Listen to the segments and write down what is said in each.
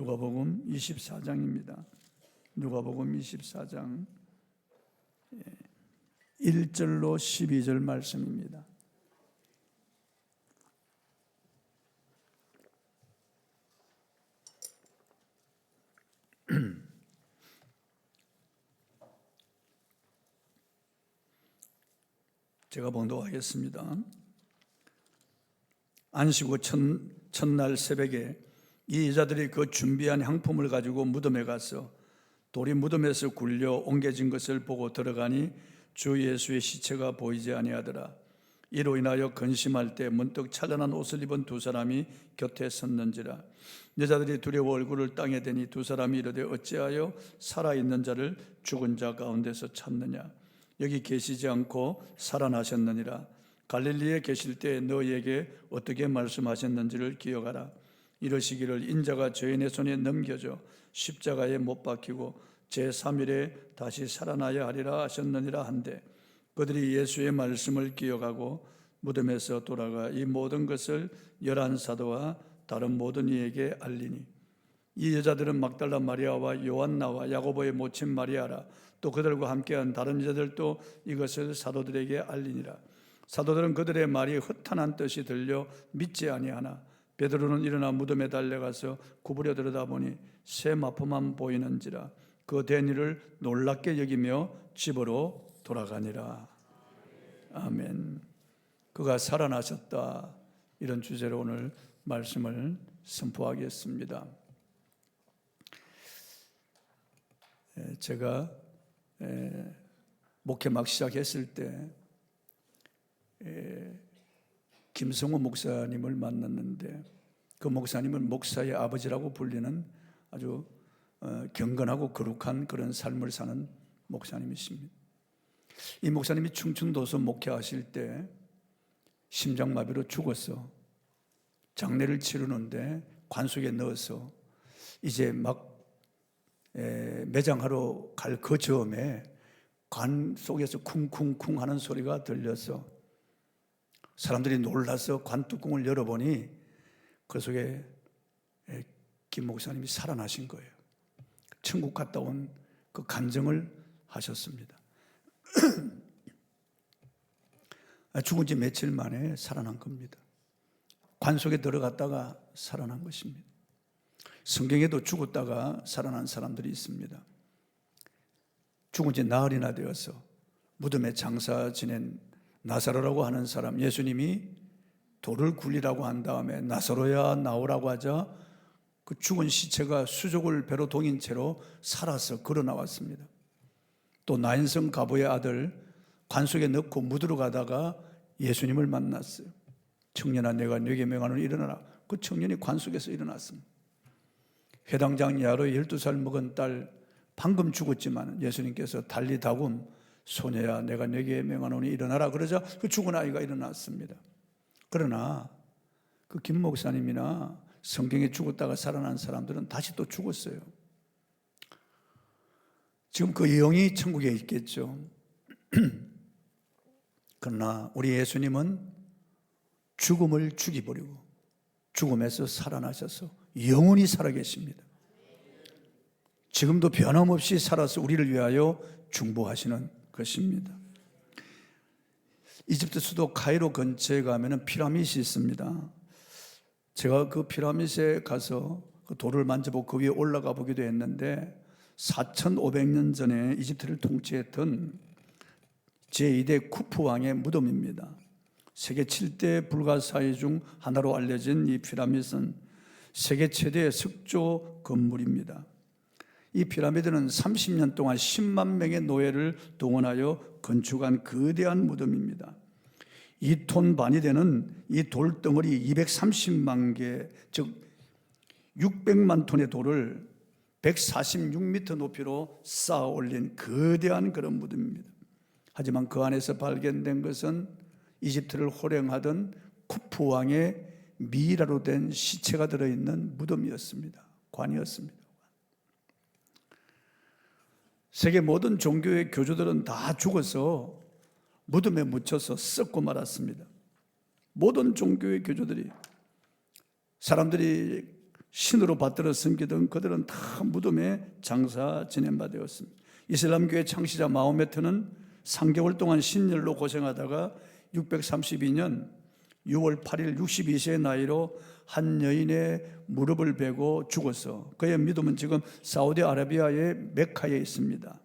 누가복음 24장입니다. 누가복음 24장 1절로 12절 말씀입니다. 제가 봉독하겠습니다. 안식 후 첫날 새벽에 이 여자들이 그 준비한 향품을 가지고 무덤에 가서 돌이 무덤에서 굴려 옮겨진 것을 보고 들어가니 주 예수의 시체가 보이지 아니하더라. 이로 인하여 근심할 때 문득 찬란한 옷을 입은 두 사람이 곁에 섰는지라. 여자들이 두려워 얼굴을 땅에 대니 두 사람이 이르되 어찌하여 살아있는 자를 죽은 자 가운데서 찾느냐. 여기 계시지 않고 살아나셨느니라. 갈릴리에 계실 때 너희에게 어떻게 말씀하셨는지를 기억하라. 이러시기를 인자가 죄인의 손에 넘겨져 십자가에 못 박히고 제3일에 다시 살아나야 하리라 하셨느니라 한데, 그들이 예수의 말씀을 기억하고 무덤에서 돌아가 이 모든 것을 11사도와 다른 모든 이에게 알리니, 이 여자들은 막달라 마리아와 요한나와 야고보의 모친 마리아라. 또 그들과 함께한 다른 여자들도 이것을 사도들에게 알리니라. 사도들은 그들의 말이 허탄한 뜻이 들려 믿지 아니하나 베드로는 일어나 무덤에 달려가서 구부려 들여다보니 새 마포만 보이는지라. 그 된 일을 놀랍게 여기며 집으로 돌아가니라. 아멘. 그가 살아나셨다, 이런 주제로 오늘 말씀을 선포하겠습니다. 제가 목회 막 시작했을 때 김성호 목사님을 만났는데, 그 목사님은 목사의 아버지라고 불리는 아주 경건하고 거룩한 그런 삶을 사는 목사님이십니다. 이 목사님이 충청도서 목회하실 때 심장마비로 죽었어. 장례를 치르는데 관 속에 넣어서 이제 막 매장하러 갈 그 즈음에 관 속에서 쿵쿵쿵 하는 소리가 들려서 사람들이 놀라서 관 뚜껑을 열어보니 그 속에 김 목사님이 살아나신 거예요. 천국 갔다 온 그 간증을 하셨습니다. 죽은 지 며칠 만에 살아난 겁니다. 관 속에 들어갔다가 살아난 것입니다. 성경에도 죽었다가 살아난 사람들이 있습니다. 죽은 지 나흘이나 되어서 무덤에 장사 지낸 나사로라고 하는 사람, 예수님이 돌을 굴리라고 한 다음에 나사로야 나오라고 하자 그 죽은 시체가 수족을 배로 동인 채로 살아서 걸어 나왔습니다. 또 나인성 가보의 아들 관 속에 넣고 묻으러 가다가 예수님을 만났어요. 청년아, 내가 네게 명하노니 일어나라. 그 청년이 관 속에서 일어났습니다. 회당장 야로의 12살 먹은 딸 방금 죽었지만 예수님께서 달리다굼 소녀야, 내가 네게 명하노니 일어나라 그러자 그 죽은 아이가 일어났습니다. 그러나 그 김 목사님이나 성경에 죽었다가 살아난 사람들은 다시 또 죽었어요. 지금 그 영이 천국에 있겠죠. 그러나 우리 예수님은 죽음을 죽이버리고 죽음에서 살아나셔서 영원히 살아계십니다. 지금도 변함없이 살아서 우리를 위하여 중보하시는 것입니다. 이집트 수도 카이로 근처에 가면 피라밋이 있습니다. 제가 그 피라밋에 가서 그 돌을 만져보고 그 위에 올라가 보기도 했는데 4,500년 전에 이집트를 통치했던 제2대 쿠프 왕의 무덤입니다. 세계 7대 불가사의 중 하나로 알려진 이 피라밋은 세계 최대의 석조 건물입니다. 이 피라미드는 30년 동안 10만 명의 노예를 동원하여 건축한 거대한 무덤입니다. 2톤 반이 되는 이 돌덩어리 230만 개, 즉 600만 톤의 돌을 146m 높이로 쌓아 올린 거대한 그런 무덤입니다. 하지만 그 안에서 발견된 것은 이집트를 호령하던 쿠프 왕의 미이라로 된 시체가 들어있는 무덤이었습니다. 관이었습니다. 세계 모든 종교의 교주들은 다 죽어서 무덤에 묻혀서 썩고 말았습니다. 모든 종교의 교주들이, 사람들이 신으로 받들어 섬기던 그들은 다 무덤에 장사 지낸 바 되었습니다. 이슬람교의 창시자 마호메트는 3개월 동안 신열로 고생하다가 632년 6월 8일 62세의 나이로 한 여인의 무릎을 베고 죽어서 그의 믿음은 지금 사우디아라비아의 메카에 있습니다.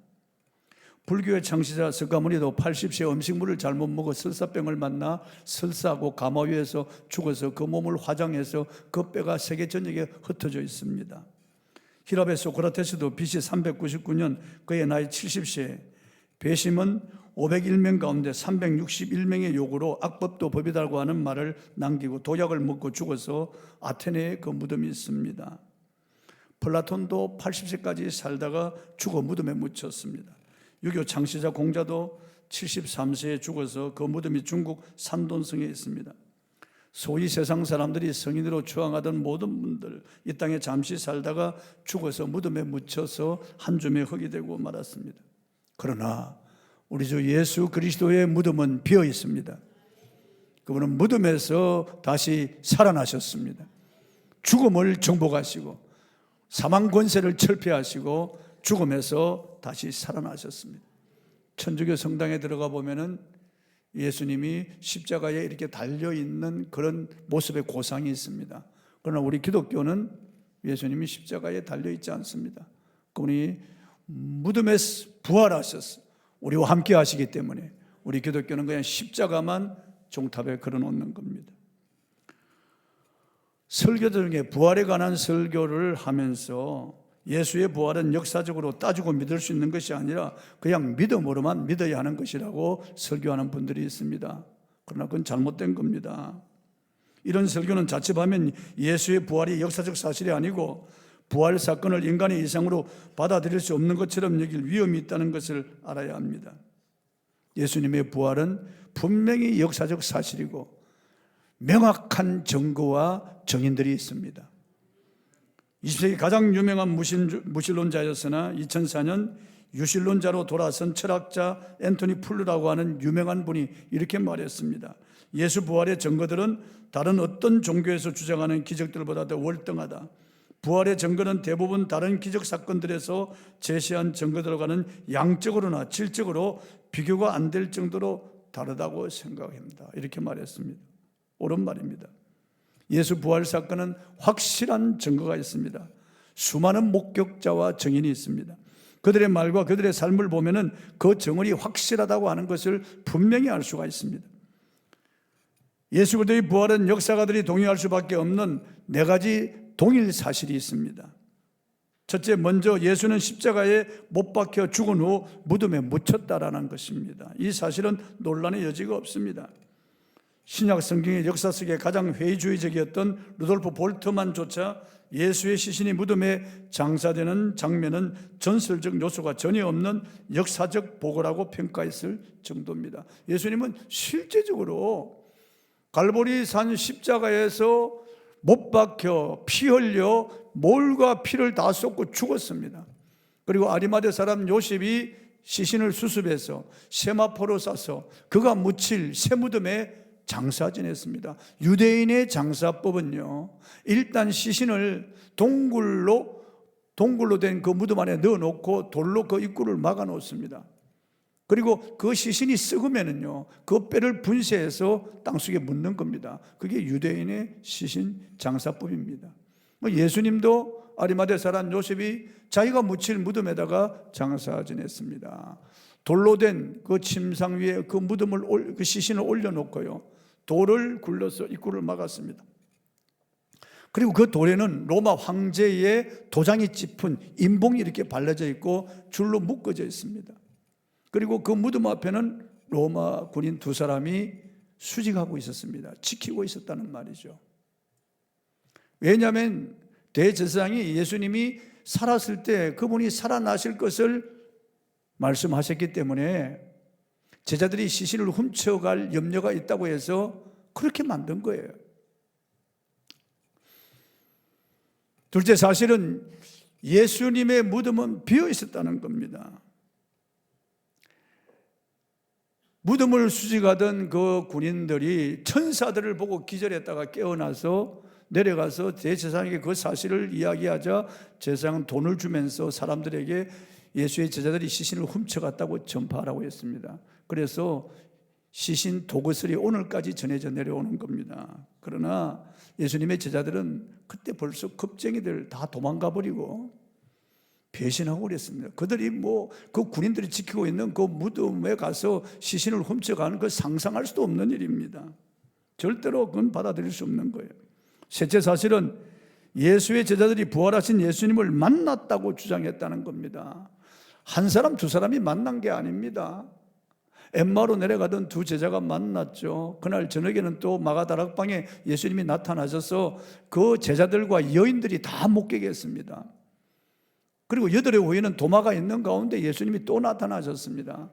불교의 창시자 석가모니도 80세 음식물을 잘못 먹어 설사병을 만나 설사하고 가마 위에서 죽어서 그 몸을 화장해서 그 뼈가 세계 전역에 흩어져 있습니다. 히랍의 소크라테스도 BC 399년 그의 나이 70세, 배심은 501명 가운데 361명의 요구로 악법도 법이다라고 하는 말을 남기고 도약을 먹고 죽어서 아테네에 그 무덤이 있습니다. 플라톤도 80세까지 살다가 죽어 무덤에 묻혔습니다. 유교 창시자 공자도 73세에 죽어서 그 무덤이 중국 산돈성에 있습니다. 소위 세상 사람들이 성인으로 추앙하던 모든 분들 이 땅에 잠시 살다가 죽어서 무덤에 묻혀서 한 줌의 흙이 되고 말았습니다. 그러나 우리 주 예수 그리스도의 무덤은 비어 있습니다. 그분은 무덤에서 다시 살아나셨습니다. 죽음을 정복하시고 사망 권세를 철폐하시고 죽음에서 다시 살아나셨습니다. 천주교 성당에 들어가 보면은 예수님이 십자가에 이렇게 달려있는 그런 모습의 고상이 있습니다. 그러나 우리 기독교는 예수님이 십자가에 달려있지 않습니다. 그분이 무덤에서 부활하셨어요. 우리와 함께 하시기 때문에 우리 기독교는 그냥 십자가만 종탑에 걸어놓는 겁니다. 설교 중에 부활에 관한 설교를 하면서 예수의 부활은 역사적으로 따지고 믿을 수 있는 것이 아니라 그냥 믿음으로만 믿어야 하는 것이라고 설교하는 분들이 있습니다. 그러나 그건 잘못된 겁니다. 이런 설교는 자칫하면 예수의 부활이 역사적 사실이 아니고 부활 사건을 인간의 이상으로 받아들일 수 없는 것처럼 여길 위험이 있다는 것을 알아야 합니다. 예수님의 부활은 분명히 역사적 사실이고 명확한 증거와 정인들이 있습니다. 20세기 가장 유명한 무신론자였으나 2004년 유신론자로 돌아선 철학자 앤토니 풀루라고 하는 유명한 분이 이렇게 말했습니다. 예수 부활의 증거들은 다른 어떤 종교에서 주장하는 기적들보다 더 월등하다. 부활의 증거는 대부분 다른 기적 사건들에서 제시한 증거들과는 양적으로나 질적으로 비교가 안 될 정도로 다르다고 생각합니다. 이렇게 말했습니다. 옳은 말입니다. 예수 부활 사건은 확실한 증거가 있습니다. 수많은 목격자와 증인이 있습니다. 그들의 말과 그들의 삶을 보면은 그 증언이 확실하다고 하는 것을 분명히 알 수가 있습니다. 예수 그리스도의 부활은 역사가들이 동의할 수밖에 없는 4가지 동일 사실이 있습니다. 첫째, 먼저 예수는 십자가에 못 박혀 죽은 후 무덤에 묻혔다라는 것입니다. 이 사실은 논란의 여지가 없습니다. 신약 성경의 역사 속에 가장 회의주의적이었던 루돌프 볼트만조차 예수의 시신이 무덤에 장사되는 장면은 전설적 요소가 전혀 없는 역사적 보고라고 평가했을 정도입니다. 예수님은 실제적으로 갈보리산 십자가에서 못 박혀 피 흘려 몰과 피를 다 쏟고 죽었습니다. 그리고 아리마대 사람 요셉이 시신을 수습해서 세마포로 싸서 그가 묻힐 새 무덤에 장사 지냈습니다. 유대인의 장사법은요, 일단 시신을 동굴로 된 그 무덤 안에 넣어놓고 돌로 그 입구를 막아 놓습니다. 그리고 그 시신이 썩으면은요, 그 뼈를 분쇄해서 땅속에 묻는 겁니다. 그게 유대인의 시신 장사법입니다. 예수님도 아리마대 사람 요셉이 자기가 묻힐 무덤에다가 장사 지냈습니다. 돌로 된 그 침상 위에 그 무덤을, 그 시신을 올려놓고요, 돌을 굴러서 입구를 막았습니다. 그리고 그 돌에는 로마 황제의 도장이 짚은 인봉이 이렇게 발라져 있고 줄로 묶어져 있습니다. 그리고 그 무덤 앞에는 로마 군인 2사람이 수직하고 있었습니다. 지키고 있었다는 말이죠. 왜냐하면 대제사장이 예수님이 살았을 때 그분이 살아나실 것을 말씀하셨기 때문에 제자들이 시신을 훔쳐갈 염려가 있다고 해서 그렇게 만든 거예요. 둘째 사실은 예수님의 무덤은 비어 있었다는 겁니다. 무덤을 수직하던 그 군인들이 천사들을 보고 기절했다가 깨어나서 내려가서 대제사장에게 그 사실을 이야기하자 제사장은 돈을 주면서 사람들에게 예수의 제자들이 시신을 훔쳐갔다고 전파하라고 했습니다. 그래서 시신 도구슬이 오늘까지 전해져 내려오는 겁니다. 그러나 예수님의 제자들은 그때 벌써 겁쟁이들 다 도망가 버리고 배신하고 그랬습니다. 그들이 그 군인들이 지키고 있는 그 무덤에 가서 시신을 훔쳐가는 그 상상할 수도 없는 일입니다. 절대로 그건 받아들일 수 없는 거예요. 셋째 사실은 예수의 제자들이 부활하신 예수님을 만났다고 주장했다는 겁니다. 한 사람 두 사람이 만난 게 아닙니다. 엠마로 내려가던 두 제자가 만났죠. 그날 저녁에는 또 마가다락방에 예수님이 나타나셔서 그 제자들과 여인들이 다 목격했습니다. 그리고 8의 후에는 도마가 있는 가운데 예수님이 또 나타나셨습니다.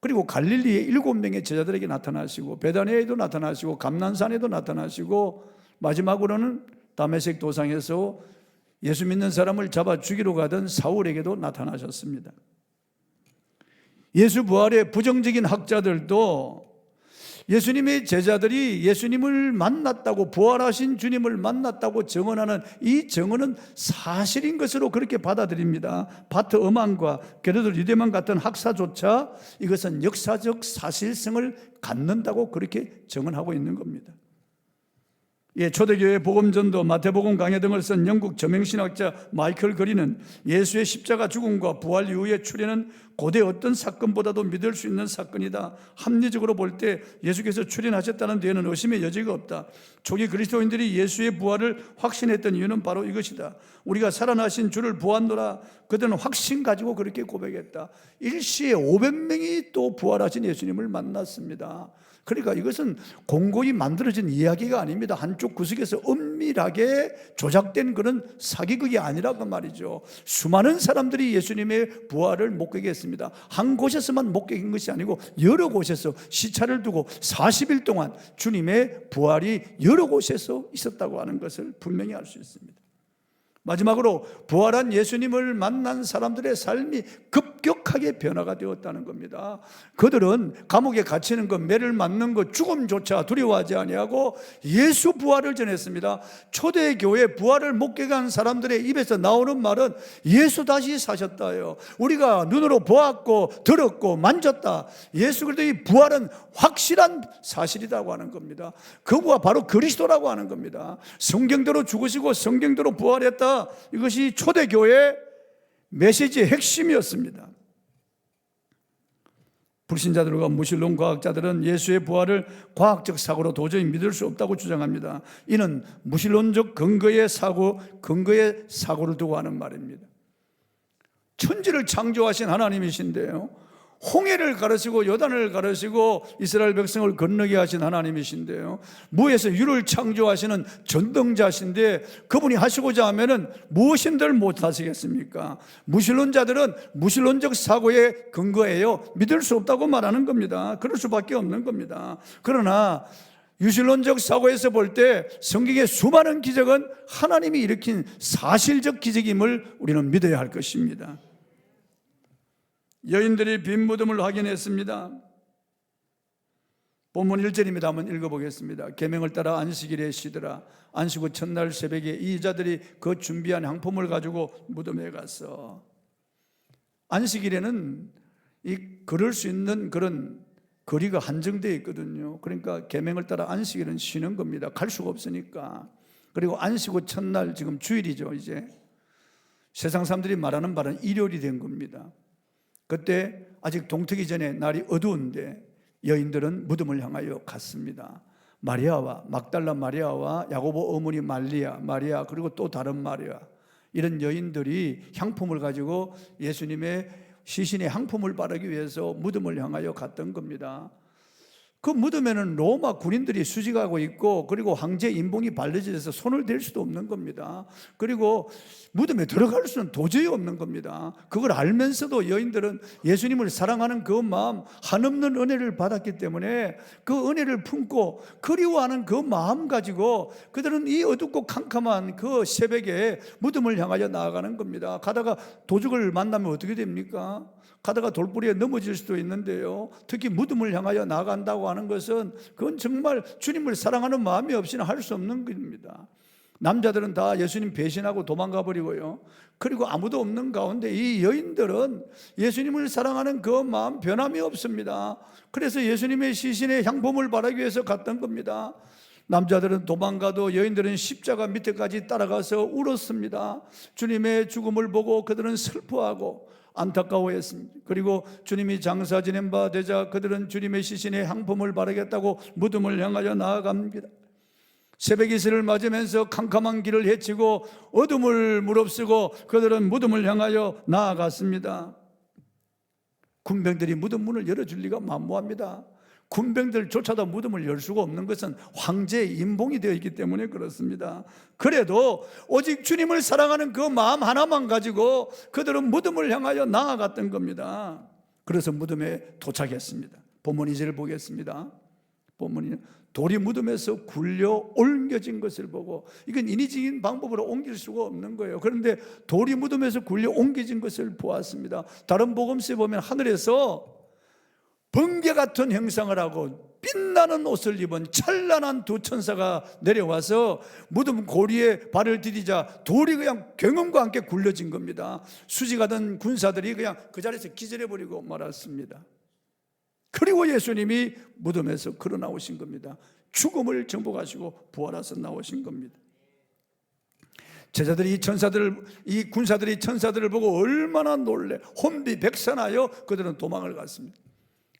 그리고 갈릴리의 7명의 제자들에게 나타나시고 베다니아에도 나타나시고 감난산에도 나타나시고 마지막으로는 다메섹 도상에서 예수 믿는 사람을 잡아 죽이러 가던 사울에게도 나타나셨습니다. 예수 부활의 부정적인 학자들도 예수님의 제자들이 예수님을 만났다고, 부활하신 주님을 만났다고 증언하는 이 증언은 사실인 것으로 그렇게 받아들입니다. 바트 어만과 게르드 유대만 같은 학사조차 이것은 역사적 사실성을 갖는다고 그렇게 증언하고 있는 겁니다. 초대교회 복음전도, 마태복음 강해 등을 쓴 영국 저명신학자 마이클 거리는 예수의 십자가 죽음과 부활 이후의 출현은 고대 어떤 사건보다도 믿을 수 있는 사건이다. 합리적으로 볼 때 예수께서 출현하셨다는 데에는 의심의 여지가 없다. 초기 그리스도인들이 예수의 부활을 확신했던 이유는 바로 이것이다. 우리가 살아나신 주를 보았노라. 그들은 확신 가지고 그렇게 고백했다. 일시에 500명이 또 부활하신 예수님을 만났습니다. 그러니까 이것은 공고히 만들어진 이야기가 아닙니다. 한쪽 구석에서 은밀하게 조작된 그런 사기극이 아니라 그 말이죠. 수많은 사람들이 예수님의 부활을 목격했습니다. 한 곳에서만 목격한 것이 아니고 여러 곳에서 시차를 두고 40일 동안 주님의 부활이 여러 곳에서 있었다고 하는 것을 분명히 알 수 있습니다. 마지막으로 부활한 예수님을 만난 사람들의 삶이 급격하게 변화가 되었다는 겁니다. 그들은 감옥에 갇히는 것, 매를 맞는 것, 죽음조차 두려워하지 아니하고 예수 부활을 전했습니다. 초대교회 부활을 목격한 사람들의 입에서 나오는 말은 예수 다시 사셨다요. 우리가 눈으로 보았고 들었고 만졌다. 예수 그리스도의 부활은 확실한 사실이라고 하는 겁니다. 그가 바로 그리스도라고 하는 겁니다. 성경대로 죽으시고 성경대로 부활했다. 이것이 초대교회의 메시지의 핵심이었습니다. 불신자들과 무신론 과학자들은 예수의 부활을 과학적 사고로 도저히 믿을 수 없다고 주장합니다. 이는 무신론적 근거의 사고를 두고 하는 말입니다. 천지를 창조하신 하나님이신데요, 홍해를 가르시고 요단을 가르시고 이스라엘 백성을 건너게 하신 하나님이신데요, 무에서 유를 창조하시는 전능자신데 그분이 하시고자 하면은 무엇인들 못하시겠습니까? 무신론자들은 무신론적 사고의 근거예요, 믿을 수 없다고 말하는 겁니다. 그럴 수밖에 없는 겁니다. 그러나 유신론적 사고에서 볼 때 성경의 수많은 기적은 하나님이 일으킨 사실적 기적임을 우리는 믿어야 할 것입니다. 여인들이 빈 무덤을 확인했습니다. 본문 1절입니다. 한번 읽어보겠습니다. 계명을 따라 안식일에 쉬더라. 안식 후 첫날 새벽에 이 여자들이 그 준비한 향품을 가지고 무덤에 갔어. 안식일에는 이 걸을 수 있는 그런 거리가 한정되어 있거든요. 그러니까 계명을 따라 안식일은 쉬는 겁니다. 갈 수가 없으니까. 그리고 안식 후 첫날, 지금 주일이죠. 이제 세상 사람들이 말하는 바는 일요일이 된 겁니다. 그때 아직 동트기 전에 날이 어두운데 여인들은 무덤을 향하여 갔습니다. 마리아와 막달라 마리아와 야고보 어머니 마리아 그리고 또 다른 마리아, 이런 여인들이 향품을 가지고 예수님의 시신의 향품을 바르기 위해서 무덤을 향하여 갔던 겁니다. 그 무덤에는 로마 군인들이 수직하고 있고, 그리고 황제 인봉이 발려져서 손을 댈 수도 없는 겁니다. 그리고 무덤에 들어갈 수는 도저히 없는 겁니다. 그걸 알면서도 여인들은 예수님을 사랑하는 그 마음, 한없는 은혜를 받았기 때문에 그 은혜를 품고 그리워하는 그 마음 가지고 그들은 이 어둡고 캄캄한 그 새벽에 무덤을 향하여 나아가는 겁니다. 가다가 도둑을 만나면 어떻게 됩니까? 가다가 돌부리에 넘어질 수도 있는데요, 특히 무덤을 향하여 나간다고 하는 것은 그건 정말 주님을 사랑하는 마음이 없이는 할 수 없는 겁니다. 남자들은 다 예수님 배신하고 도망가 버리고요. 그리고 아무도 없는 가운데 이 여인들은 예수님을 사랑하는 그 마음 변함이 없습니다. 그래서 예수님의 시신에 향품을 바르기 위해서 갔던 겁니다. 남자들은 도망가도 여인들은 십자가 밑에까지 따라가서 울었습니다. 주님의 죽음을 보고 그들은 슬퍼하고 안타까워했습니다. 그리고 주님이 장사 지낸 바 되자 그들은 주님의 시신에 향품을 바르겠다고 무덤을 향하여 나아갑니다. 새벽 이슬을 맞으면서 캄캄한 길을 헤치고 어둠을 무릅쓰고 그들은 무덤을 향하여 나아갔습니다. 군병들이 무덤 문을 열어줄 리가 만무합니다. 군병들조차도 무덤을 열 수가 없는 것은 황제의 인봉이 되어 있기 때문에 그렇습니다. 그래도 오직 주님을 사랑하는 그 마음 하나만 가지고 그들은 무덤을 향하여 나아갔던 겁니다. 그래서 무덤에 도착했습니다. 본문 2절을 보겠습니다. 본문이 돌이 무덤에서 굴려 옮겨진 것을 보고, 이건 인위적인 방법으로 옮길 수가 없는 거예요. 그런데 돌이 무덤에서 굴려 옮겨진 것을 보았습니다. 다른 복음서에 보면 하늘에서 번개 같은 형상을 하고 빛나는 옷을 입은 찬란한 두 천사가 내려와서 무덤 고리에 발을 디디자 돌이 그냥 경음과 함께 굴려진 겁니다. 수직하던 군사들이 그냥 그 자리에서 기절해버리고 말았습니다. 그리고 예수님이 무덤에서 걸어 나오신 겁니다. 죽음을 정복하시고 부활하셔 나오신 겁니다. 제자들이 이 군사들이 천사들을 보고 얼마나 놀래 혼비백산하여 그들은 도망을 갔습니다.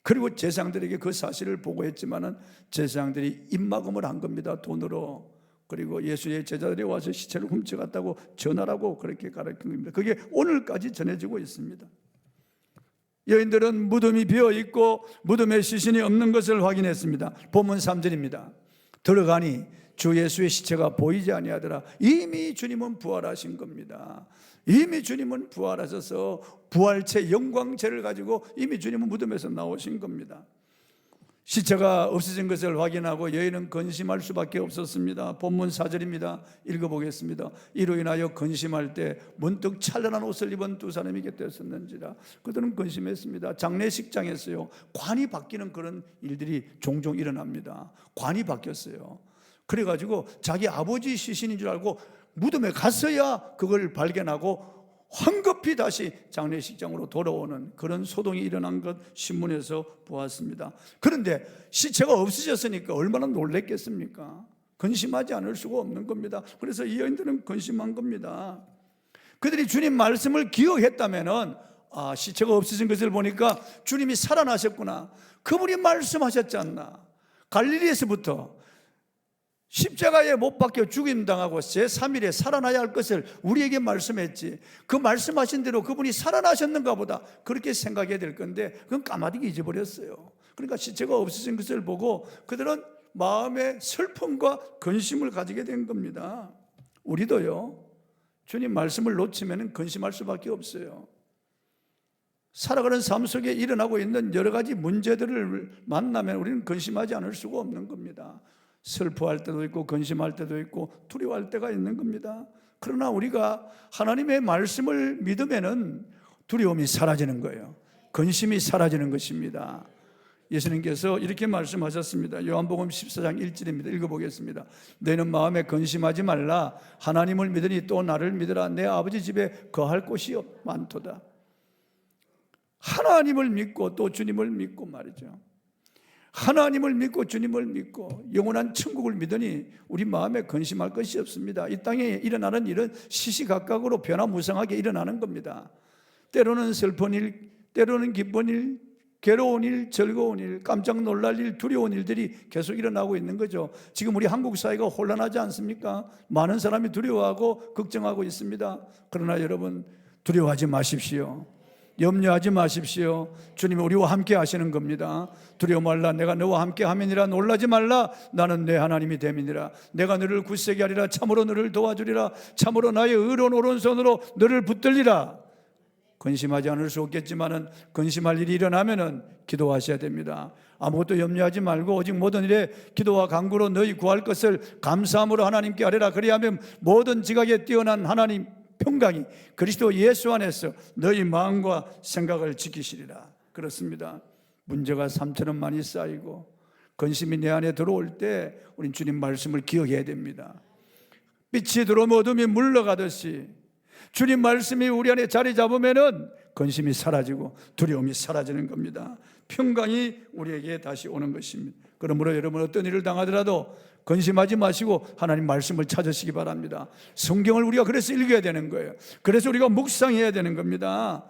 그리고 제사장들에게 그 사실을 보고했지만은 제사장들이 입막음을 한 겁니다. 돈으로. 그리고 예수의 제자들이 와서 시체를 훔쳐갔다고 전하라고 그렇게 가르친 겁니다. 그게 오늘까지 전해지고 있습니다. 여인들은 무덤이 비어있고 무덤에 시신이 없는 것을 확인했습니다. 본문 3절입니다. 들어가니 주 예수의 시체가 보이지 아니하더라. 이미 주님은 부활하신 겁니다. 이미 주님은 부활하셔서 부활체 영광체를 가지고 이미 주님은 무덤에서 나오신 겁니다. 시체가 없어진 것을 확인하고 여인은 근심할 수밖에 없었습니다. 본문 4절입니다. 읽어보겠습니다. 이로 인하여 근심할 때 문득 찬란한 옷을 입은 두 사람이 곁에 있었는지라. 그들은 근심했습니다. 장례식장에서요, 관이 바뀌는 그런 일들이 종종 일어납니다. 관이 바뀌었어요. 그래가지고 자기 아버지 시신인 줄 알고 무덤에 갔어야 그걸 발견하고 황급히 다시 장례식장으로 돌아오는 그런 소동이 일어난 것 신문에서 보았습니다. 그런데 시체가 없어졌으니까 얼마나 놀랬겠습니까? 근심하지 않을 수가 없는 겁니다. 그래서 이 여인들은 근심한 겁니다. 그들이 주님 말씀을 기억했다면은, 시체가 없어진 것을 보니까 주님이 살아나셨구나, 그분이 말씀하셨지 않나, 갈릴리에서부터 십자가에 못 박혀 죽임당하고 제3일에 살아나야 할 것을 우리에게 말씀했지, 그 말씀하신 대로 그분이 살아나셨는가 보다, 그렇게 생각해야 될 건데 그건 까마득히 잊어버렸어요. 그러니까 시체가 없어진 것을 보고 그들은 마음에 슬픔과 근심을 가지게 된 겁니다. 우리도요, 주님 말씀을 놓치면 근심할 수밖에 없어요. 살아가는 삶 속에 일어나고 있는 여러 가지 문제들을 만나면 우리는 근심하지 않을 수가 없는 겁니다. 슬퍼할 때도 있고 근심할 때도 있고 두려워할 때가 있는 겁니다. 그러나 우리가 하나님의 말씀을 믿으면은 두려움이 사라지는 거예요. 근심이 사라지는 것입니다. 예수님께서 이렇게 말씀하셨습니다. 요한복음 14장 1절입니다. 읽어보겠습니다. 너희는 마음에 근심하지 말라. 하나님을 믿으니 또 나를 믿으라. 내 아버지 집에 거할 곳이 많도다. 하나님을 믿고 또 주님을 믿고 말이죠. 하나님을 믿고 주님을 믿고 영원한 천국을 믿으니 우리 마음에 근심할 것이 없습니다. 이 땅에 일어나는 일은 시시각각으로 변화무쌍하게 일어나는 겁니다. 때로는 슬픈 일, 때로는 기쁜 일, 괴로운 일, 즐거운 일, 깜짝 놀랄 일, 두려운 일들이 계속 일어나고 있는 거죠. 지금 우리 한국 사회가 혼란하지 않습니까? 많은 사람이 두려워하고 걱정하고 있습니다. 그러나 여러분, 두려워하지 마십시오. 염려하지 마십시오. 주님이 우리와 함께 하시는 겁니다. 두려워 말라. 내가 너와 함께 함이니라. 놀라지 말라. 나는 내 하나님이 됨이니라. 내가 너를 굳세게 하리라. 참으로 너를 도와주리라. 참으로 나의 의로운 오른손으로 너를 붙들리라. 근심하지 않을 수 없겠지만은 근심할 일이 일어나면은 기도하셔야 됩니다. 아무것도 염려하지 말고 오직 모든 일에 기도와 간구로 너희 구할 것을 감사함으로 하나님께 아뢰라. 그리하면 모든 지각에 뛰어난 하나님 평강이 그리스도 예수 안에서 너희 마음과 생각을 지키시리라. 그렇습니다. 문제가 산처럼 많이 쌓이고 근심이 내 안에 들어올 때 우린 주님 말씀을 기억해야 됩니다. 빛이 들어오면 어둠이 물러가듯이 주님 말씀이 우리 안에 자리 잡으면은 근심이 사라지고 두려움이 사라지는 겁니다. 평강이 우리에게 다시 오는 것입니다. 그러므로 여러분 어떤 일을 당하더라도 근심하지 마시고 하나님 말씀을 찾으시기 바랍니다. 성경을 우리가 그래서 읽어야 되는 거예요. 그래서 우리가 묵상해야 되는 겁니다.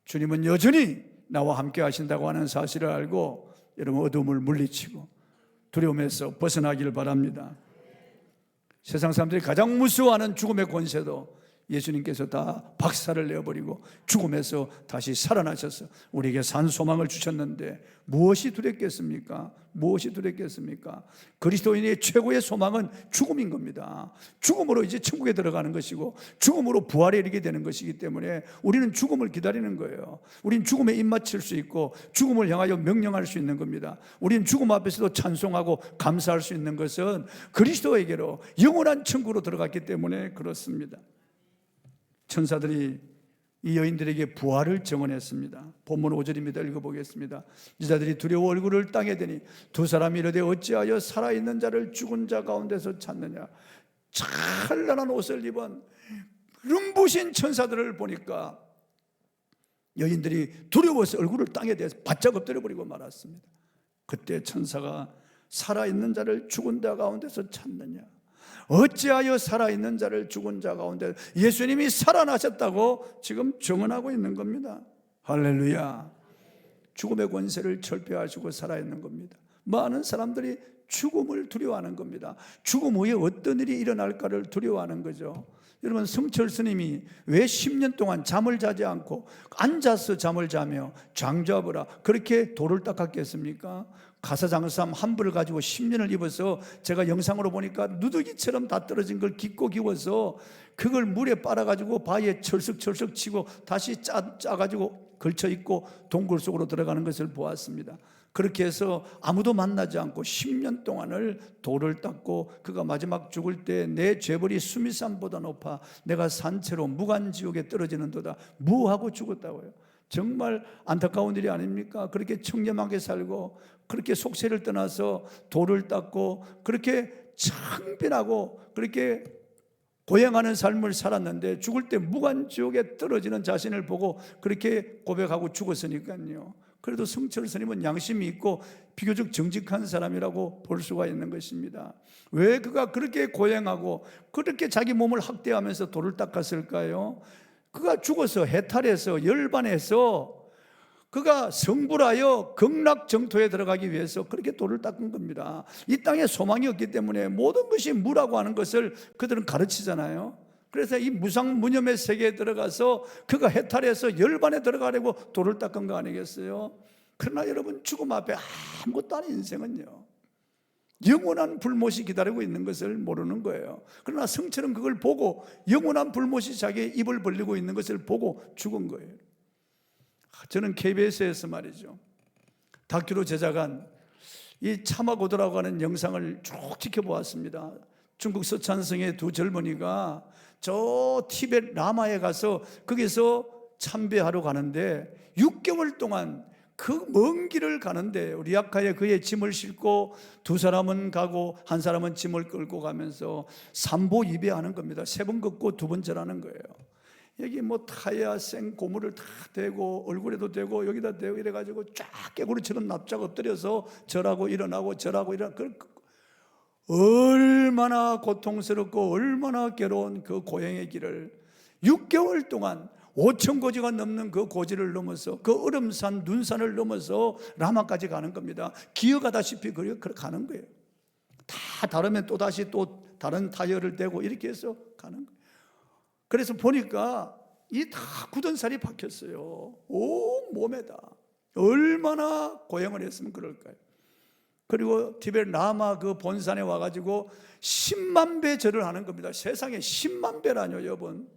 주님은 여전히 나와 함께 하신다고 하는 사실을 알고 여러분 어둠을 물리치고 두려움에서 벗어나기를 바랍니다. 세상 사람들이 가장 무서워하는 죽음의 권세도 예수님께서 다 박살을 내어버리고 죽음에서 다시 살아나셔서 우리에게 산 소망을 주셨는데 무엇이 두렵겠습니까? 무엇이 두렵겠습니까? 그리스도인의 최고의 소망은 죽음인 겁니다. 죽음으로 이제 천국에 들어가는 것이고 죽음으로 부활에 이르게 되는 것이기 때문에 우리는 죽음을 기다리는 거예요. 우리는 죽음에 입맞출 수 있고 죽음을 향하여 명령할 수 있는 겁니다. 우리는 죽음 앞에서도 찬송하고 감사할 수 있는 것은 그리스도에게로 영원한 천국으로 들어갔기 때문에 그렇습니다. 천사들이 이 여인들에게 부활을 증언했습니다. 본문 5절입니다. 읽어보겠습니다. 여자들이 두려워 얼굴을 땅에 대니 두 사람이 이르되 어찌하여 살아있는 자를 죽은 자 가운데서 찾느냐. 찬란한 옷을 입은 눈부신 천사들을 보니까 여인들이 두려워서 얼굴을 땅에 대서 바짝 엎드려버리고 말았습니다. 그때 천사가 살아있는 자를 죽은 자 가운데서 찾느냐. 어찌하여 살아있는 자를 죽은 자 가운데 예수님이 살아나셨다고 지금 증언하고 있는 겁니다. 할렐루야. 죽음의 권세를 철폐하시고 살아있는 겁니다. 많은 사람들이 죽음을 두려워하는 겁니다. 죽음 후에 어떤 일이 일어날까를 두려워하는 거죠. 여러분 성철 스님이 왜 10년 동안 잠을 자지 않고 앉아서 잠을 자며 장좌부라 그렇게 돌을 닦았겠습니까? 가사장삼 한 불을 가지고 10년을 입어서 제가 영상으로 보니까 누더기처럼 다 떨어진 걸 깊고 기워서 그걸 물에 빨아가지고 바위에 철썩철썩 치고 다시 짜가지고 걸쳐 있고 동굴 속으로 들어가는 것을 보았습니다. 그렇게 해서 아무도 만나지 않고 10년 동안을 돌을 닦고 그가 마지막 죽을 때 내 죄벌이 수미산보다 높아 내가 산채로 무간지옥에 떨어지는도다 무하고 죽었다고요. 정말 안타까운 일이 아닙니까? 그렇게 청렴하게 살고 그렇게 속세를 떠나서 돌을 닦고 그렇게 창빈하고 그렇게 고행하는 삶을 살았는데 죽을 때 무간지옥에 떨어지는 자신을 보고 그렇게 고백하고 죽었으니까요. 그래도 성철 스님은 양심이 있고 비교적 정직한 사람이라고 볼 수가 있는 것입니다. 왜 그가 그렇게 고행하고 그렇게 자기 몸을 학대하면서 돌을 닦았을까요? 그가 죽어서 해탈해서 열반해서 그가 성불하여 극락정토에 들어가기 위해서 그렇게 돌을 닦은 겁니다. 이 땅에 소망이 없기 때문에 모든 것이 무라고 하는 것을 그들은 가르치잖아요. 그래서 이 무상무념의 세계에 들어가서 그가 해탈해서 열반에 들어가려고 돌을 닦은 거 아니겠어요? 그러나 여러분 죽음 앞에 아무것도 아닌 인생은요 영원한 불못이 기다리고 있는 것을 모르는 거예요. 그러나 성철은 그걸 보고 영원한 불못이 자기의 입을 벌리고 있는 것을 보고 죽은 거예요. 저는 KBS에서 말이죠 다큐로 제작한 이 차마고도라고 하는 영상을 쭉 지켜보았습니다. 중국 서찬성의 두 젊은이가 저 티벳 라마에 가서 거기서 참배하러 가는데 6개월 동안 그 먼 길을 가는데 리아카에 그의 짐을 싣고 두 사람은 가고 한 사람은 짐을 끌고 가면서 삼보이배하는 겁니다. 3번 걷고 2번 절하는 거예요. 여기 뭐 타야 생 고무를 다 대고 얼굴에도 대고 여기다 대고 이래가지고 쫙 깨구리처럼 납작 엎드려서 절하고 일어나고 절하고 일어나고 얼마나 고통스럽고 얼마나 괴로운 그 고행의 길을 6개월 동안 5,000고지가 넘는 그 고지를 넘어서 그 얼음산 눈산을 넘어서 라마까지 가는 겁니다. 기어가다시피 그렇게 가는 거예요. 다 다르면 또다시 또 다른 타이어를 대고 이렇게 해서 가는 거예요. 그래서 보니까 이 다 굳은 살이 박혔어요. 온 몸에다. 얼마나 고행을 했으면 그럴까요? 그리고 티벳 라마 그 본산에 와가지고 10만 배 절을 하는 겁니다. 세상에 10만 배라뇨 여러분.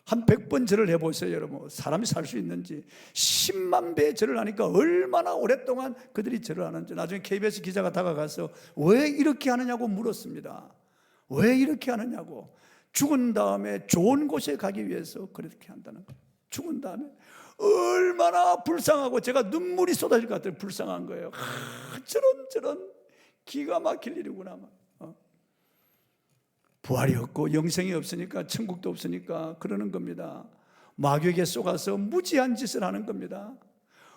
한 100번 절을 해보세요 여러분. 사람이 살 수 있는지. 10만 배 절을 하니까 얼마나 오랫동안 그들이 절을 하는지. 나중에 KBS 기자가 다가가서 왜 이렇게 하느냐고 물었습니다. 왜 이렇게 하느냐고. 죽은 다음에 좋은 곳에 가기 위해서 그렇게 한다는 거예요. 죽은 다음에 얼마나 불쌍하고 제가 눈물이 쏟아질 것 같아요. 불쌍한 거예요. 저런 기가 막힐 일이구나. 부활이 없고 영생이 없으니까, 천국도 없으니까 그러는 겁니다. 마귀에게 속아서 무지한 짓을 하는 겁니다.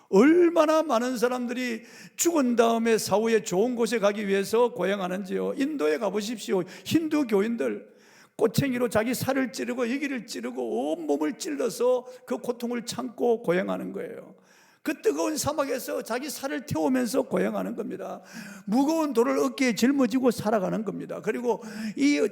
얼마나 많은 사람들이 죽은 다음에 사후에 좋은 곳에 가기 위해서 고행하는지요. 인도에 가보십시오. 힌두 교인들 꼬챙이로 자기 살을 찌르고 여기를 찌르고 온몸을 찔러서 그 고통을 참고 고행하는 거예요. 그 뜨거운 사막에서 자기 살을 태우면서 고행하는 겁니다. 무거운 돌을 어깨에 짊어지고 살아가는 겁니다. 그리고 이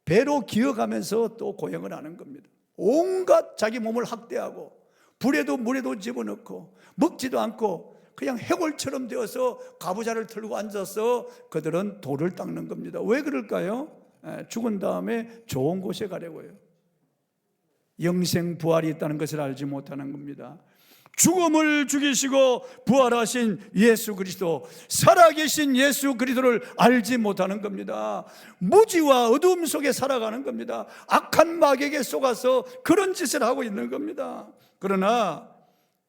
배로 기어가면서 또 고행을 하는 겁니다. 온갖 자기 몸을 학대하고 불에도 물에도 집어넣고 먹지도 않고 그냥 해골처럼 되어서 가부좌를 틀고 앉아서 그들은 돌을 닦는 겁니다. 왜 그럴까요? 죽은 다음에 좋은 곳에 가려고요. 영생 부활이 있다는 것을 알지 못하는 겁니다. 죽음을 죽이시고 부활하신 예수 그리스도, 살아계신 예수 그리스도를 알지 못하는 겁니다. 무지와 어두움 속에 살아가는 겁니다. 악한 마귀에게 속아서 그런 짓을 하고 있는 겁니다. 그러나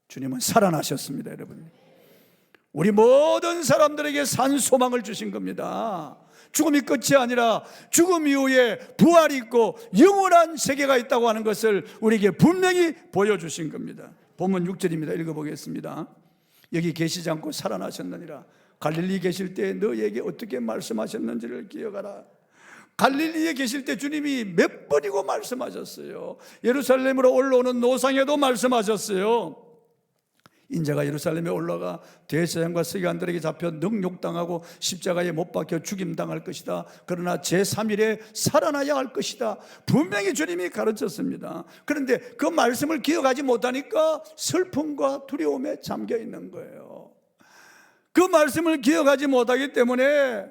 주님은 살아나셨습니다. 여러분, 우리 모든 사람들에게 산 소망을 주신 겁니다. 죽음이 끝이 아니라 죽음 이후에 부활이 있고 영원한 세계가 있다고 하는 것을 우리에게 분명히 보여주신 겁니다. 본문 6절입니다. 읽어보겠습니다. 여기 계시지 않고 살아나셨느니라. 갈릴리 계실 때 너희에게 어떻게 말씀하셨는지를 기억하라. 갈릴리에 계실 때 주님이 몇 번이고 말씀하셨어요. 예루살렘으로 올라오는 노상에도 말씀하셨어요. 인자가 예루살렘에 올라가 대제사장과 서기관들에게 잡혀 능욕당하고 십자가에 못 박혀 죽임당할 것이다. 그러나 제3일에 살아나야 할 것이다. 분명히 주님이 가르쳤습니다. 그런데 그 말씀을 기억하지 못하니까 슬픔과 두려움에 잠겨 있는 거예요. 그 말씀을 기억하지 못하기 때문에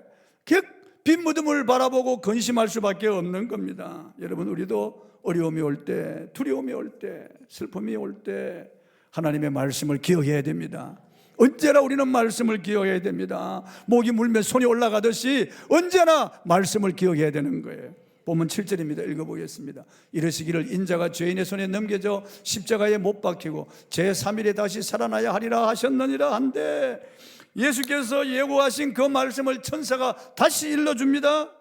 빈 무덤을 바라보고 근심할 수밖에 없는 겁니다. 여러분, 우리도 어려움이 올 때, 두려움이 올 때, 슬픔이 올 때 하나님의 말씀을 기억해야 됩니다. 언제나 우리는 말씀을 기억해야 됩니다. 목이 물면 손이 올라가듯이 언제나 말씀을 기억해야 되는 거예요. 본문 7절입니다. 읽어보겠습니다. 이르시기를 인자가 죄인의 손에 넘겨져 십자가에 못 박히고 제3일에 다시 살아나야 하리라 하셨느니라 한데, 예수께서 예고하신 그 말씀을 천사가 다시 일러줍니다.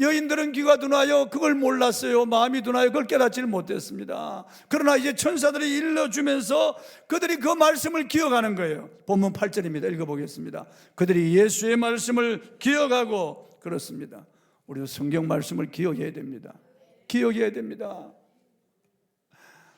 여인들은 귀가 둔하여 그걸 몰랐어요. 마음이 둔하여 그걸 깨닫지를 못했습니다. 그러나 이제 천사들이 일러주면서 그들이 그 말씀을 기억하는 거예요. 본문 8절입니다. 읽어보겠습니다. 그들이 예수의 말씀을 기억하고, 그렇습니다. 우리도 성경 말씀을 기억해야 됩니다. 기억해야 됩니다.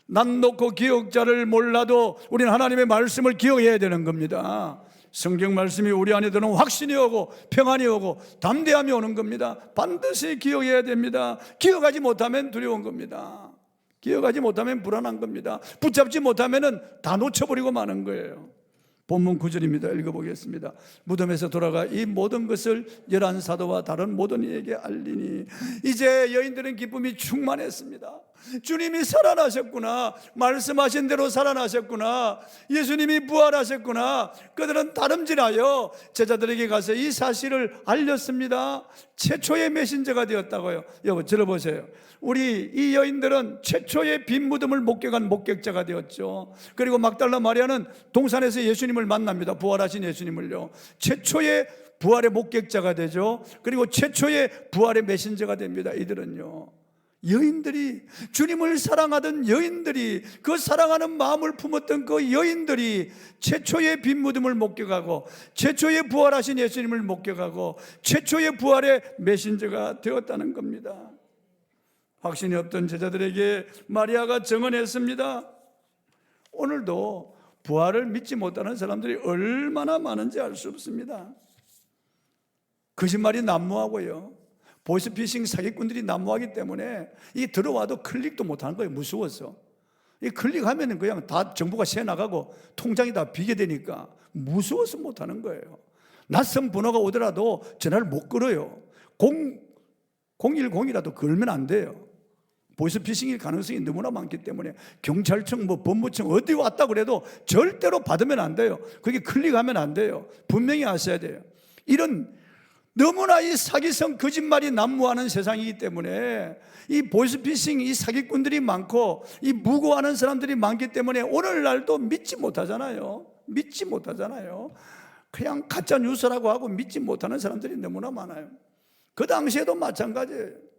난 놓고 기억자를 몰라도 우리는 하나님의 말씀을 기억해야 되는 겁니다. 성경 말씀이 우리 안에 드는 확신이 오고 평안이 오고 담대함이 오는 겁니다. 반드시 기억해야 됩니다. 기억하지 못하면 두려운 겁니다. 기억하지 못하면 불안한 겁니다. 붙잡지 못하면 다 놓쳐버리고 마는 거예요. 본문 9절입니다. 읽어보겠습니다. 무덤에서 돌아가 이 모든 것을 11사도와 다른 모든 이에게 알리니, 이제 여인들은 기쁨이 충만했습니다. 주님이 살아나셨구나, 말씀하신 대로 살아나셨구나, 예수님이 부활하셨구나. 그들은 다름질하여 제자들에게 가서 이 사실을 알렸습니다. 최초의 메신저가 되었다고요. 여러분 들어보세요. 우리 이 여인들은 최초의 빈 무덤을 목격한 목격자가 되었죠. 그리고 막달라 마리아는 동산에서 예수님을 만납니다. 부활하신 예수님을요. 최초의 부활의 목격자가 되죠. 그리고 최초의 부활의 메신저가 됩니다. 이들은요, 여인들이, 주님을 사랑하던 여인들이, 그 사랑하는 마음을 품었던 그 여인들이 최초의 빈 무덤을 목격하고 최초의 부활하신 예수님을 목격하고 최초의 부활의 메신저가 되었다는 겁니다. 확신이 없던 제자들에게 마리아가 증언했습니다. 오늘도 부활을 믿지 못하는 사람들이 얼마나 많은지 알 수 없습니다. 거짓말이 난무하고요, 보이스피싱 사기꾼들이 난무하기 때문에 이 들어와도 클릭도 못하는 거예요. 무서워서. 이 클릭하면 그냥 다 정보가 새나가고 통장이 다 비게 되니까 무서워서 못하는 거예요. 낯선 번호가 오더라도 전화를 못 걸어요. 010이라도 걸면 안 돼요. 보이스피싱일 가능성이 너무나 많기 때문에 경찰청, 법무청 어디 왔다 그래도 절대로 받으면 안 돼요. 그게 클릭하면 안 돼요. 분명히 아셔야 돼요. 이런 너무나 이 사기성 거짓말이 난무하는 세상이기 때문에 이 보이스피싱, 이 사기꾼들이 많고 이 무고하는 사람들이 많기 때문에 오늘날도 믿지 못하잖아요. 믿지 못하잖아요. 그냥 가짜 뉴스라고 하고 믿지 못하는 사람들이 너무나 많아요. 그 당시에도 마찬가지예요.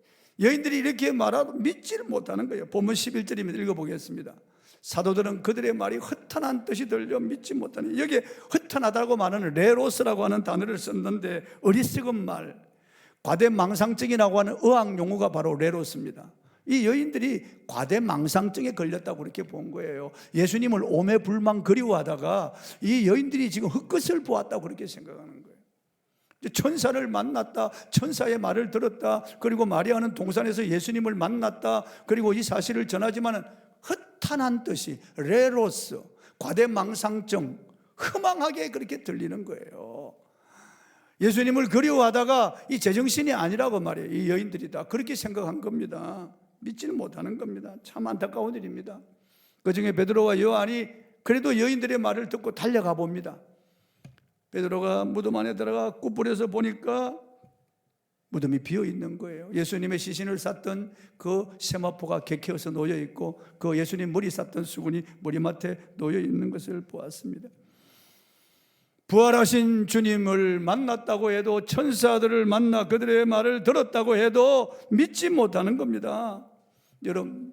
여인들이 이렇게 말하도 믿지를 못하는 거예요. 본문 11절이면 읽어보겠습니다. 사도들은 그들의 말이 허탄한 뜻이 들려 믿지 못하니, 여기에 허탄하다고 말하는 레로스라고 하는 단어를 썼는데 어리석은 말, 과대망상증이라고 하는 의학 용어가 바로 레로스입니다. 이 여인들이 과대망상증에 걸렸다고 그렇게 본 거예요. 예수님을 오매불망 그리워하다가 이 여인들이 지금 흙것을 보았다고 그렇게 생각하는 거예요. 천사를 만났다, 천사의 말을 들었다, 그리고 마리아는 동산에서 예수님을 만났다, 그리고 이 사실을 전하지만 허탄한 뜻이 레로스, 과대망상증, 허망하게 그렇게 들리는 거예요. 예수님을 그리워하다가 이 제정신이 아니라고 말이에요. 이 여인들이 다 그렇게 생각한 겁니다. 믿지는 못하는 겁니다. 참 안타까운 일입니다. 그중에 베드로와 요한이 그래도 여인들의 말을 듣고 달려가 봅니다. 베드로가 무덤 안에 들어가 굽부려서 보니까 무덤이 비어 있는 거예요. 예수님의 시신을 쌌던 그 세마포가 개켜서 놓여 있고 그 예수님 머리 쌌던 수건이 머리맡에 놓여 있는 것을 보았습니다. 부활하신 주님을 만났다고 해도, 천사들을 만나 그들의 말을 들었다고 해도 믿지 못하는 겁니다. 여러분,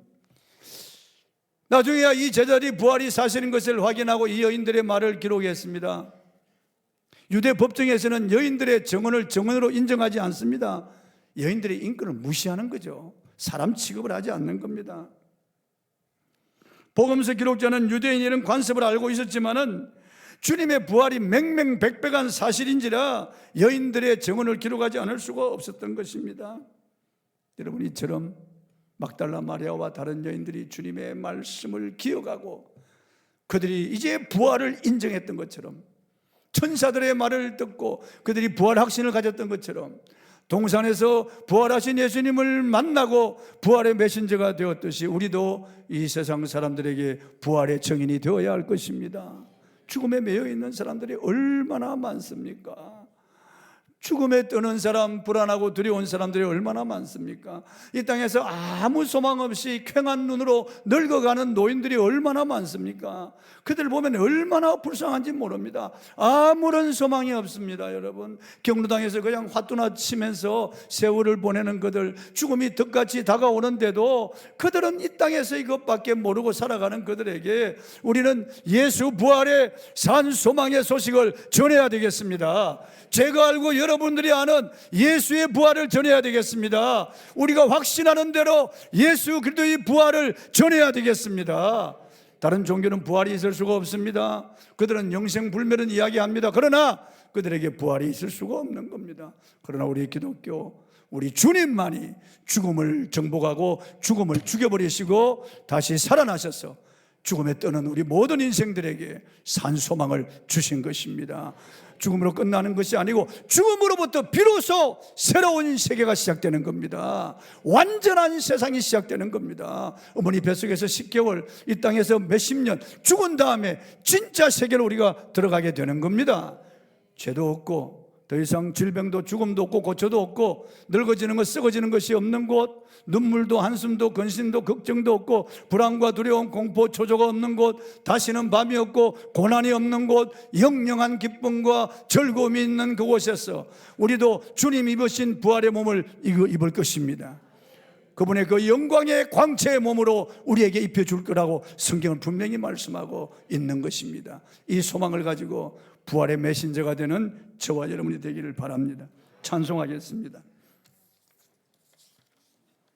나중에야 이 제자들이 부활이 사실인 것을 확인하고 이 여인들의 말을 기록했습니다. 유대 법정에서는 여인들의 증언을 증언으로 인정하지 않습니다. 여인들의 인권을 무시하는 거죠. 사람 취급을 하지 않는 겁니다. 복음서 기록자는 유대인이라는 관습을 알고 있었지만은 주님의 부활이 맹맹백백한 사실인지라 여인들의 증언을 기록하지 않을 수가 없었던 것입니다. 여러분, 이처럼 막달라 마리아와 다른 여인들이 주님의 말씀을 기억하고 그들이 이제 부활을 인정했던 것처럼, 천사들의 말을 듣고 그들이 부활 확신을 가졌던 것처럼, 동산에서 부활하신 예수님을 만나고 부활의 메신저가 되었듯이 우리도 이 세상 사람들에게 부활의 증인이 되어야 할 것입니다. 죽음에 매여 있는 사람들이 얼마나 많습니까? 죽음에 떠는 사람, 불안하고 두려운 사람들이 얼마나 많습니까? 이 땅에서 아무 소망 없이 퀭한 눈으로 늙어가는 노인들이 얼마나 많습니까? 그들 보면 얼마나 불쌍한지 모릅니다. 아무런 소망이 없습니다. 여러분, 경로당에서 그냥 화투나 치면서 세월을 보내는 그들, 죽음이 덕같이 다가오는데도 그들은 이 땅에서 이것밖에 모르고 살아가는 그들에게 우리는 예수 부활의 산 소망의 소식을 전해야 되겠습니다. 제가 알고 여러분들이 아는 예수의 부활을 전해야 되겠습니다. 우리가 확신하는 대로 예수 그리스도의 부활을 전해야 되겠습니다. 다른 종교는 부활이 있을 수가 없습니다. 그들은 영생불멸은 이야기합니다. 그러나 그들에게 부활이 있을 수가 없는 겁니다. 그러나 우리 기독교, 우리 주님만이 죽음을 정복하고 죽음을 죽여버리시고 다시 살아나셔서 죽음에 떠는 우리 모든 인생들에게 산 소망을 주신 것입니다. 죽음으로 끝나는 것이 아니고 죽음으로부터 비로소 새로운 세계가 시작되는 겁니다. 완전한 세상이 시작되는 겁니다. 어머니 뱃속에서 10개월, 이 땅에서 몇십 년 죽은 다음에 진짜 세계로 우리가 들어가게 되는 겁니다. 죄도 없고 더 이상 질병도 죽음도 없고 고초도 없고 늙어지는 것, 썩어지는 것이 없는 곳, 눈물도 한숨도 근심도 걱정도 없고 불안과 두려움, 공포, 초조가 없는 곳, 다시는 밤이 없고 고난이 없는 곳, 영영한 기쁨과 즐거움이 있는 그곳에서 우리도 주님 입으신 부활의 몸을 입을 것입니다. 그분의 그 영광의 광채의 몸으로 우리에게 입혀줄 거라고 성경은 분명히 말씀하고 있는 것입니다. 이 소망을 가지고 부활의 메신저가 되는 저와 여러분이 되기를 바랍니다. 찬송하겠습니다.